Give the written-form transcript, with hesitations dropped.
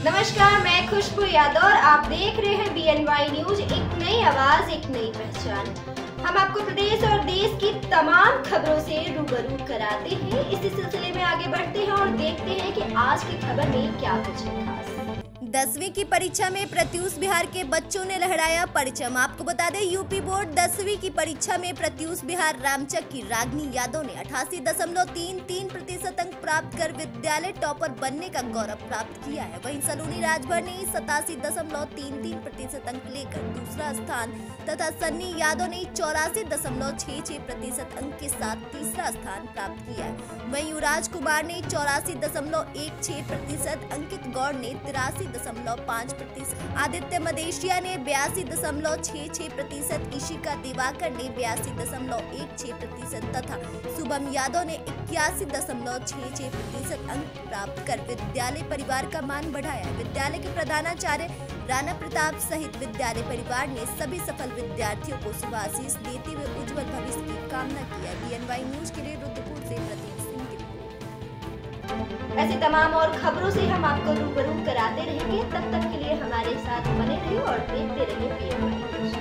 नमस्कार, मैं खुशबू यादव और आप देख रहे हैं BNY न्यूज। एक नई आवाज, एक नई पहचान। हम आपको प्रदेश और देश की तमाम खबरों से रूबरू कराते हैं। इसी सिलसिले में आगे बढ़ते हैं और देखते हैं कि आज की खबर में क्या कुछ है खास। 10वीं की परीक्षा में प्रत्यूष बिहार के बच्चों ने लहराया परचम। आपको बता दें, यूपी बोर्ड 10वीं की परीक्षा में प्रत्यूष बिहार रामचक की रागिनी यादव ने 88.33% अंक प्राप्त कर विद्यालय टॉपर बनने का गौरव प्राप्त किया है। वहीं सलोनी राजभर ने 87.33% अंक लेकर दूसरा स्थान तथा सन्नी यादव ने 84.66% अंक के साथ तीसरा स्थान प्राप्त किया है। वहीं युवराज कुमार ने 84.16%, अंकित गौड़ ने 83.5%, आदित्य मदेशिया ने 82.66%, इशिका दिवाकर ने 82.16% तथा शुभम यादव ने 81.66% अंक प्राप्त कर विद्यालय परिवार का मान बढ़ाया। विद्यालय के प्रधानाचार्य राणा प्रताप सहित विद्यालय परिवार ने सभी सफल विद्यार्थियों को शुभाशीष देते हुए उज्जवल भविष्य की कामना की है। BNY न्यूज के लिए रुद्रपुर से प्रतीक सिंह की रिपोर्ट। ऐसी तमाम और खबरों से हम आपको रूबरू कराते रहेंगे। तब तक के लिए हमारे साथ बने रहिए और देखते रहिए BNY न्यूज।